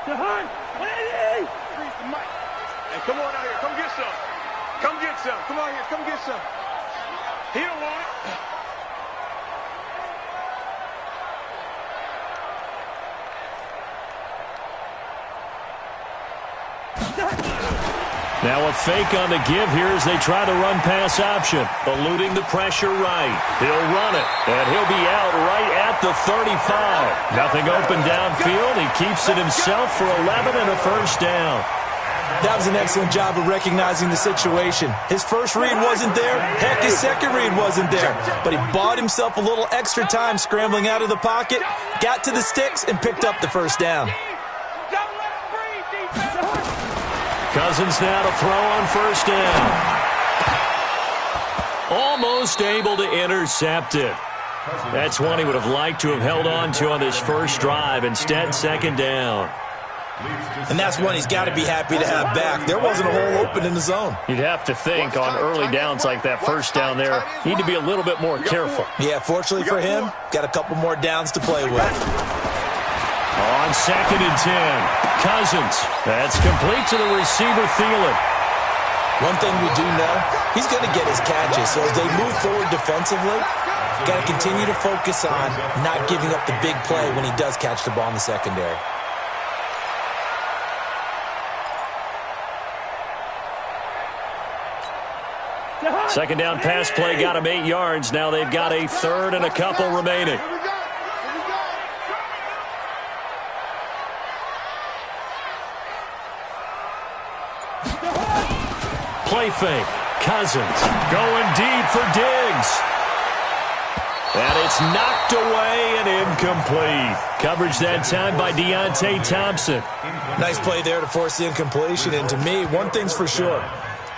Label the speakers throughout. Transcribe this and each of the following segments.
Speaker 1: Hey, come on out here. Come get some. Come get some. Come on here. Come get some. He don't want it.
Speaker 2: Now a fake on the give here as they try to run pass option. Eluding the pressure right. He'll run it, and he'll be out right at the 35. Nothing open downfield. He keeps it himself for 11 and a first down.
Speaker 3: That was an excellent job of recognizing the situation. His first read wasn't there. Heck, his second read wasn't there. But he bought himself a little extra time scrambling out of the pocket, got to the sticks, and picked up the first down.
Speaker 2: Cousins now to throw on first down. Almost able to intercept it. That's one he would have liked to have held on to on this first drive. Instead, second down.
Speaker 3: And that's one he's got to be happy to have back. There wasn't a hole open in the zone.
Speaker 2: You'd have to think on early downs like that first down there, need to be a little bit more careful.
Speaker 3: Yeah, fortunately for him, got a couple more downs to play with.
Speaker 2: On 2nd and 10, Cousins. That's complete to the receiver, Thielen.
Speaker 3: One thing we do know, he's going to get his catches. So as they move forward defensively, got to continue to focus on not giving up the big play when he does catch the ball in the secondary.
Speaker 2: Second down pass play got him 8 yards. Now they've got a third and a couple remaining. Play fake. Cousins going deep for Diggs. And it's knocked away and incomplete. Coverage that time by Deontay Thompson.
Speaker 3: Nice play there to force the incompletion. And to me, one thing's for sure.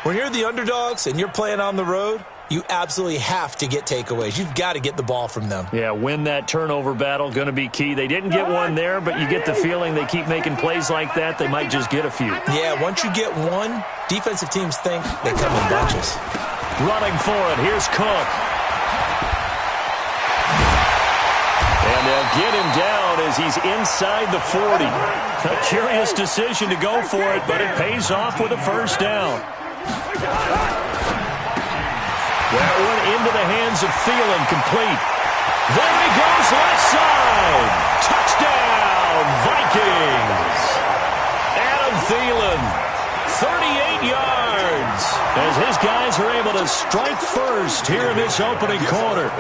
Speaker 3: When you're the underdogs and you're playing on the road, you absolutely have to get takeaways. You've got to get the ball from them.
Speaker 2: Yeah, win that turnover battle, going to be key. They didn't get one there, but you get the feeling they keep making plays like that, they might just get a few.
Speaker 3: Yeah, once you get one, defensive teams think they come in bunches.
Speaker 2: Running for it, here's Cook. And they'll get him down as he's inside the 40. A curious decision to go for it, but it pays off with a first down. That one into the hands of Thielen, complete. There he goes, left side. Touchdown, Vikings. Adam Thielen, 38 yards, as his guys are able to strike first here in this opening quarter.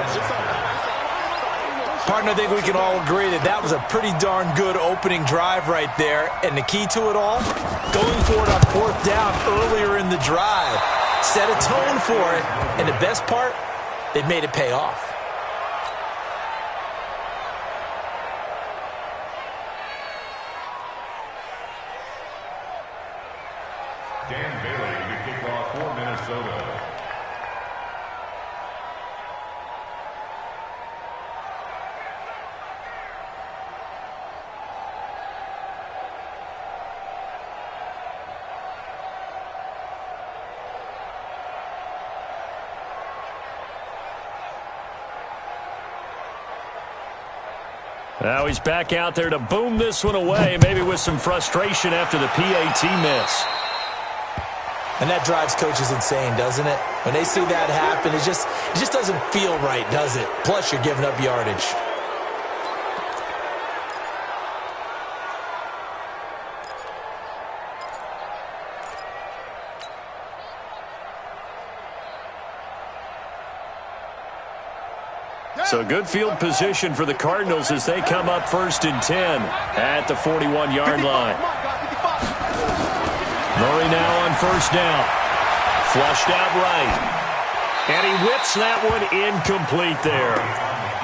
Speaker 3: Partner, I think we can all agree that that was a pretty darn good opening drive right there. And the key to it all, going for it on fourth down earlier in the drive. Set a tone for it, and the best part, they've made it pay off.
Speaker 4: Dan Bailey to kick off for Minnesota.
Speaker 2: Now he's back out there to boom this one away, maybe with some frustration after the PAT miss.
Speaker 3: And that drives coaches insane, doesn't it? When they see that happen, it just doesn't feel right, does it? Plus, you're giving up yardage.
Speaker 2: So good field position for the Cardinals as they come up 1st and 10 at the 41-yard line. Murray now on first down. Flushed out right. And he whips that one incomplete there.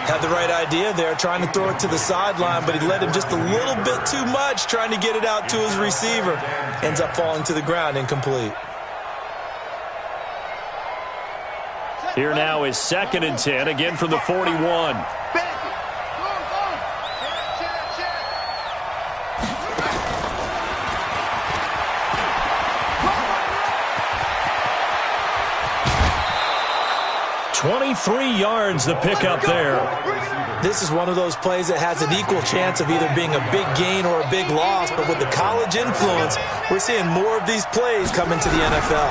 Speaker 3: Had the right idea there, trying to throw it to the sideline, but he led him just a little bit too much, trying to get it out to his receiver. Ends up falling to the ground, incomplete.
Speaker 2: Here now is 2nd and 10, again from the 41. 23 yards the pickup there.
Speaker 3: This is one of those plays that has an equal chance of either being a big gain or a big loss, but with the college influence, we're seeing more of these plays come into the NFL.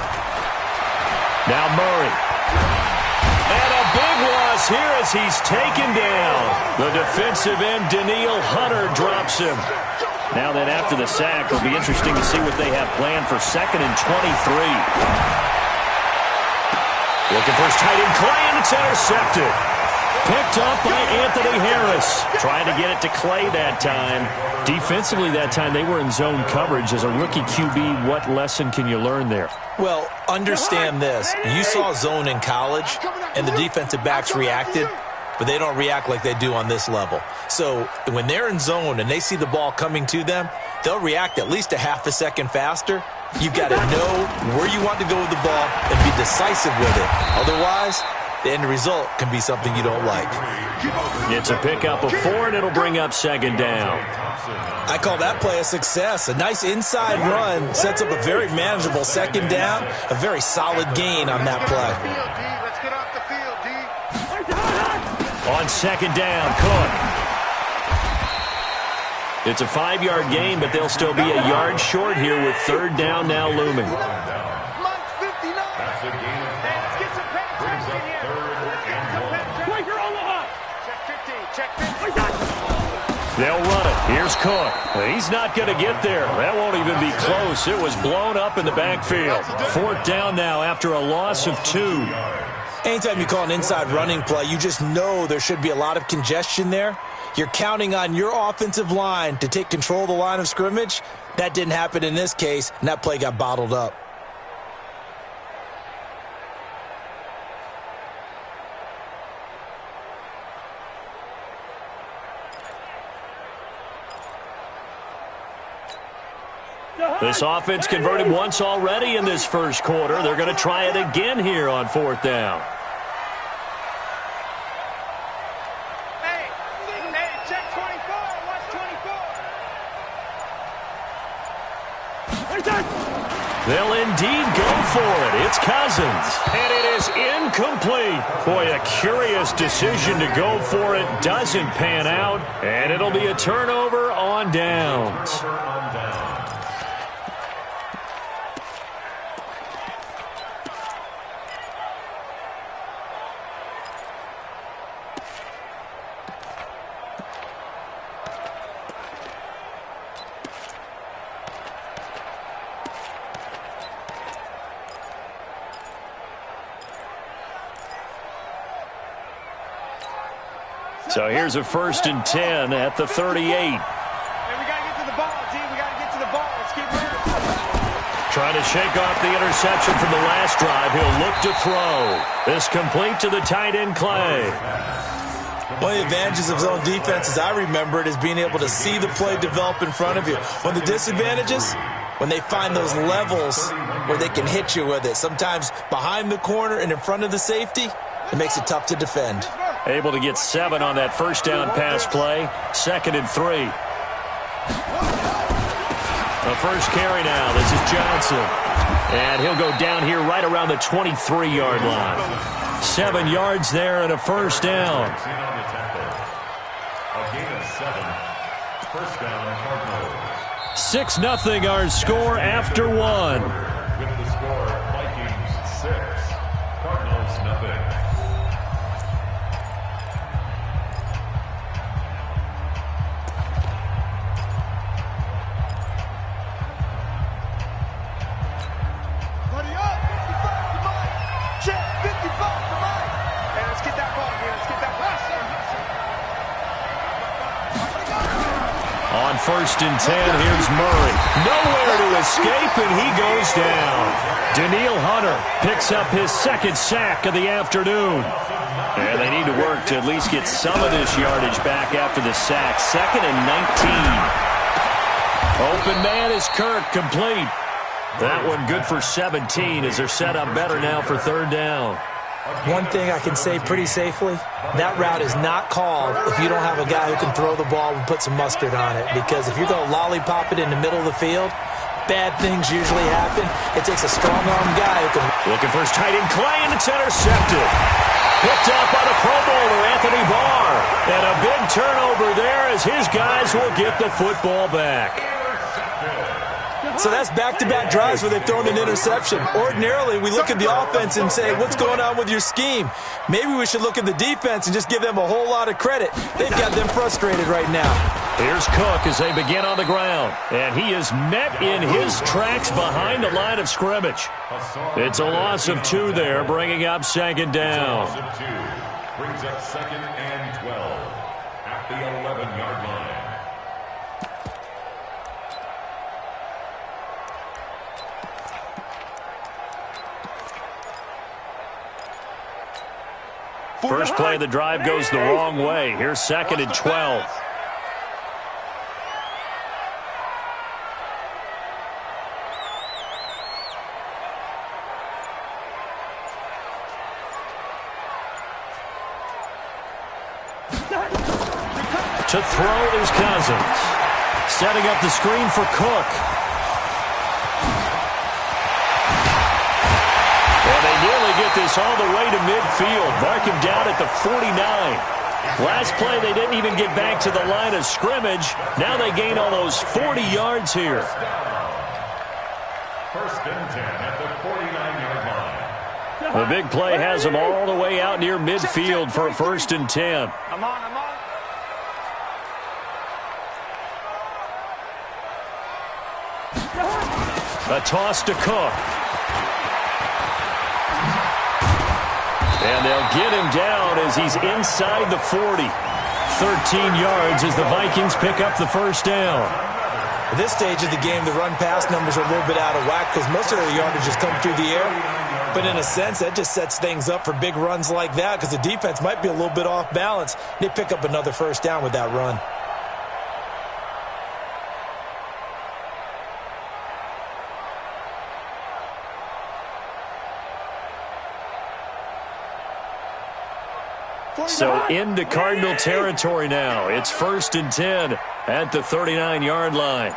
Speaker 2: Now Murray. And a big loss here as he's taken down. The defensive end, Daniil Hunter, drops him. Now then, after the sack, it'll be interesting to see what they have planned for 2nd and 23. Looking for his tight end, Clay, and it's intercepted. Picked up by Anthony Harris. Trying to get it to Clay that time. Defensively that time, they were in zone coverage. As a rookie QB, what lesson can you learn there?
Speaker 3: Well, understand this. You saw zone in college, and the defensive backs reacted, but they don't react like they do on this level. So when they're in zone and they see the ball coming to them, they'll react at least a half a second faster. You've got to know where you want to go with the ball and be decisive with it. Otherwise, the end result can be something you don't like.
Speaker 2: It's a pickup of 4, and it'll bring up 2nd down.
Speaker 3: I call that play a success. A nice inside run sets up a very manageable 2nd down, a very solid gain on that play.
Speaker 2: On 2nd down, Cook. It's a 5-yard gain, but they'll still be a yard short here with 3rd down now looming. They'll run it. Here's Cook. He's not going to get there. That won't even be close. It was blown up in the backfield. 4th down now after a loss of 2.
Speaker 3: Anytime you call an inside running play, you just know there should be a lot of congestion there. You're counting on your offensive line to take control of the line of scrimmage. That didn't happen in this case, and that play got bottled up.
Speaker 2: This offense converted once already in this first quarter. They're going to try it again here on 4th down. They'll indeed go for it. It's Cousins. And it is incomplete. Boy, a curious decision to go for it. Doesn't pan out. And it'll be a turnover on downs. So here's a 1st and 10 at the 38.
Speaker 1: Hey, we got to get to the ball, D. We got to get to the ball. Let's keep moving.
Speaker 2: Trying to shake off the interception from the last drive. He'll look to throw. This complete to the tight end, Clay.
Speaker 3: One of the advantages of zone defense, as I remember it, is being able to see the play develop in front of you. One of the disadvantages, when they find those levels where they can hit you with it, sometimes behind the corner and in front of the safety, it makes it tough to defend.
Speaker 2: Able to get 7 on that 1st down pass play. 2nd and 3. The first carry now. This is Johnson. And he'll go down here right around the 23-yard line. 7 yards there and a 1st down.
Speaker 4: A gain of 7. 1st down, Cardinals.
Speaker 2: 6-0 our score after 1.
Speaker 4: With the score, Vikings 6, Cardinals nothing.
Speaker 2: On 1st and 10, here's Murray. Nowhere to escape, and he goes down. Daniil Hunter picks up his 2nd sack of the afternoon. And they need to work to at least get some of this yardage back after the sack. 2nd and 19. Open man is Kirk, complete. That one good for 17 as they're set up better now for 3rd down.
Speaker 3: One thing I can say pretty safely, that route is not called if you don't have a guy who can throw the ball and put some mustard on it. Because if you're going to lollipop it in the middle of the field, bad things usually happen. It takes a strong-arm guy who can...
Speaker 2: Looking for his tight end, Clay, and it's intercepted. picked up by the Pro Bowler, Anthony Barr. And a big turnover there as his guys will get the football back.
Speaker 3: So that's back-to-back drives where they've thrown an interception. Ordinarily, we look at the offense and say, what's going on with your scheme? Maybe we should look at the defense and just give them a whole lot of credit. They've got them frustrated right now.
Speaker 2: Here's Cook as they begin on the ground. And he is met in his tracks behind the line of scrimmage. It's a loss of 2 there, bringing up second down.
Speaker 4: Loss of 2 brings up second and 12 at the 11-yard line.
Speaker 2: First play of the drive goes the wrong way. Here's second and 12. To throw is Cousins. Setting up the screen for Cook. And they nearly get this all the way to midfield. Mark him down at the 49. Last play, they didn't even get back to the line of scrimmage. Now they gain almost 40 yards here.
Speaker 4: First and 10 at the 49-yard line.
Speaker 2: The big play has them all the way out near midfield for a first and 10.
Speaker 1: I'm on.
Speaker 2: A toss to Cook. And they'll get him down as he's inside the 40. 13 yards as the Vikings pick up the first down.
Speaker 3: At this stage of the game, the run-pass numbers are a little bit out of whack because most of their yardage has come through the air. But in a sense, that just sets things up for big runs like that because the defense might be a little bit off balance. They pick up another first down with that run.
Speaker 2: So into Cardinal territory now. It's first and 10 at the 39-yard line.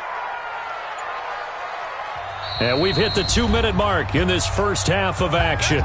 Speaker 2: And we've hit the 2-minute mark in this first half of action.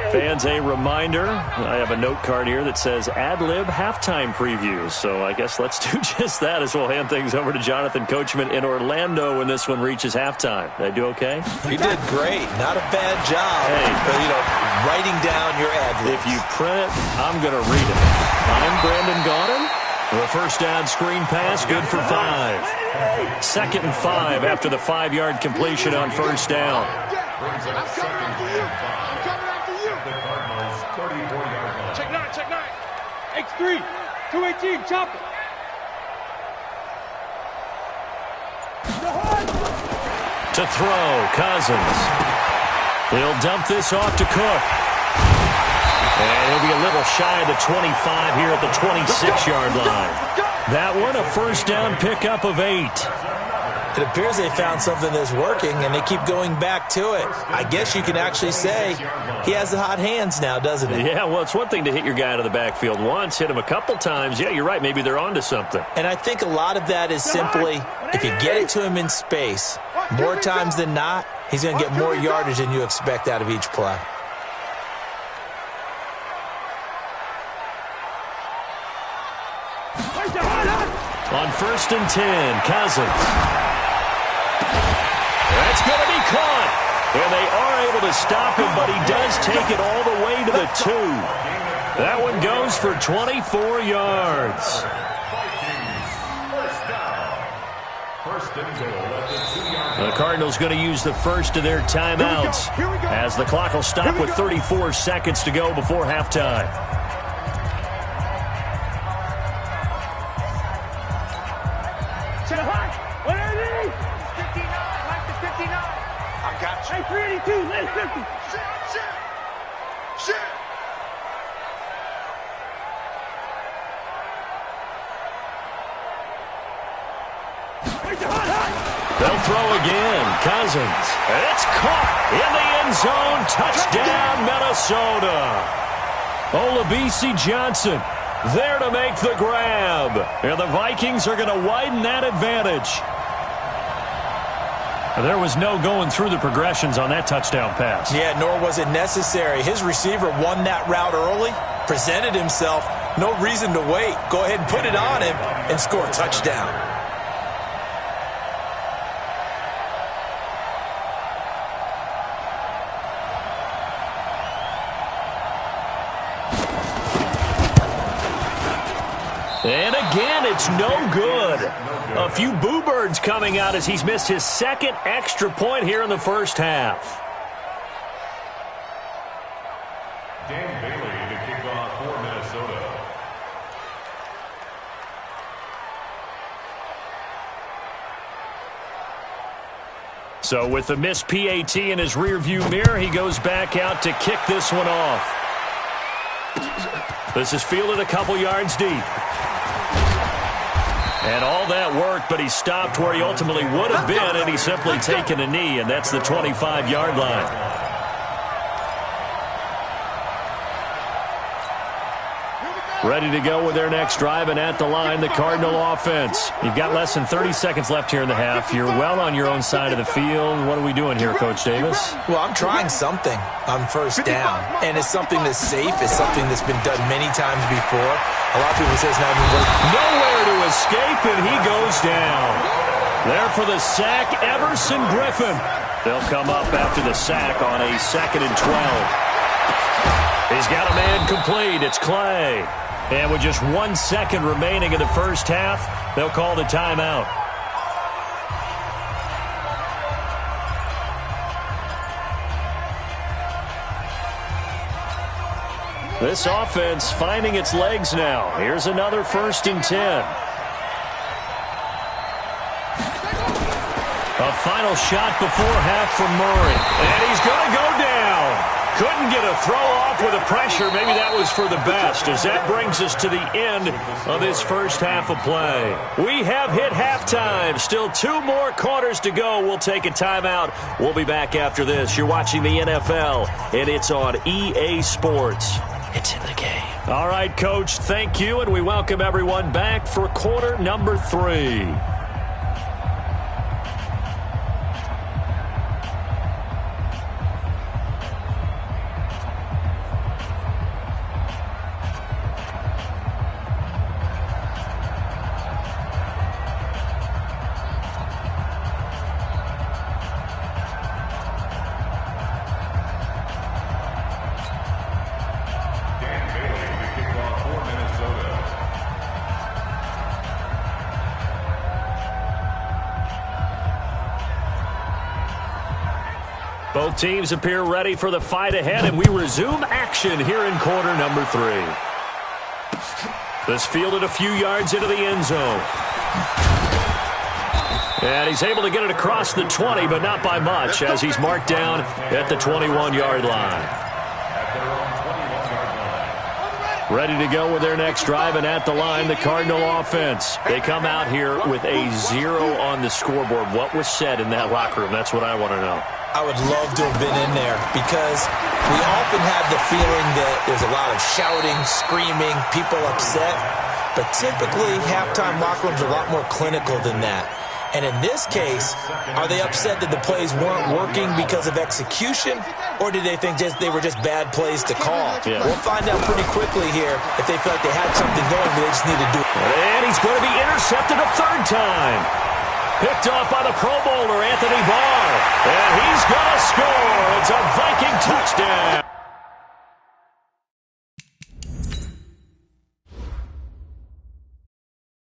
Speaker 2: Fans, a reminder, I have a note card here that says ad-lib halftime previews. So I guess let's do just that as we'll hand things over to Jonathan Coachman in Orlando when this one reaches halftime. Did I do okay?
Speaker 3: You did great. Not a bad job.
Speaker 2: Hey.
Speaker 3: But, writing down your ad-libs.
Speaker 2: If you print it, I'm going to read it. I'm Brandon Gaudin. The first down screen pass, good for 5. Second and 5 after the 5-yard completion on first down.
Speaker 4: Brings up second and 5. The Cardinals' 34-yard line.
Speaker 1: Check 9. X3. 218. Chop it.
Speaker 2: To throw, Cousins. He'll dump this off to Cook. And he'll be a little shy of the 25 here at the 26-yard line. That one, a first down pickup of 8.
Speaker 3: It appears they found something that's working, and they keep going back to it. I guess you can actually say he has the hot hands now, doesn't he?
Speaker 2: Yeah, well, it's one thing to hit your guy out of the backfield once, hit him a couple times. Yeah, you're right. Maybe they're onto something.
Speaker 3: And I think a lot of that is simply if you get it to him in space, more times than not, he's going to get more yardage than you expect out of each play.
Speaker 2: On first and 10, Cousins. That's going to be caught. And they are able to stop him, but he does take it all the way to the 2. That one goes for 24 yards. The Cardinals going to use the first of their timeouts as the clock will stop with 34 seconds to go before halftime.
Speaker 1: Hey, 382, let's 50. Shit.
Speaker 2: They'll throw again. Cousins. It's caught in the end zone. Touchdown, Minnesota. Olabisi Johnson there to make the grab. And the Vikings are going to widen that advantage. There was no going through the progressions on that touchdown pass.
Speaker 3: Yeah, nor was it necessary. His receiver won that route early, presented himself. No reason to wait. Go ahead and put it on him and score a touchdown.
Speaker 2: And again, it's no good. A few boo birds coming out as he's missed his second extra point here in the first half.
Speaker 4: Dan Bailey to kick off for Minnesota.
Speaker 2: So with the missed PAT in his rearview mirror, he goes back out to kick this one off. This is fielded a couple yards deep. And all that worked, but he stopped where he ultimately would have been, and he's simply taken a knee, and that's the 25-yard line. Ready to go with their next drive, and at the line, the Cardinal offense. You've got less than 30 seconds left here in the half. You're well on your own side of the field. What are we doing here, Coach Davis?
Speaker 3: Well, I'm trying something on first down, and it's something that's safe. It's something that's been done many times before. A lot of people say it's not even working.
Speaker 2: Nowhere to escape, and he goes down. There for the sack, Everson Griffin. They'll come up after the sack on a 2nd and 12. He's got a man complete. It's Clay. And with just 1 second remaining in the first half, they'll call the timeout. This offense finding its legs now. Here's another 1st and 10. A final shot before half from Murray. And he's going to go down. Couldn't get a throw off with the pressure. Maybe that was for the best, as that brings us to the end of this first half of play. We have hit halftime. Still 2 more quarters to go. We'll take a timeout. We'll be back after this. You're watching the NFL, and it's on EA Sports. It's in the game. All right, Coach, thank you, and we welcome everyone back for quarter number 3. Both teams appear ready for the fight ahead, and we resume action here in quarter number 3. This fielded a few yards into the end zone. And he's able to get it across the 20, but not by much, as he's marked down at the 21-yard line. Ready to go with their next drive, and at the line, the Cardinal offense. They come out here with a 0 on the scoreboard. What was said in that locker room? That's what I want to know.
Speaker 3: I would love to have been in there, because we often have the feeling that there's a lot of shouting, screaming, people upset. But typically, halftime locker rooms are a lot more clinical than that. And in this case, are they upset that the plays weren't working because of execution, or did they think they were just bad plays to call?
Speaker 2: Yeah.
Speaker 3: We'll find out pretty quickly here if they feel like they had something going, but they just need to do it.
Speaker 2: And he's going to be intercepted a 3rd time. Picked off by the Pro Bowler, Anthony Barr. And he's going to score. It's a Viking touchdown.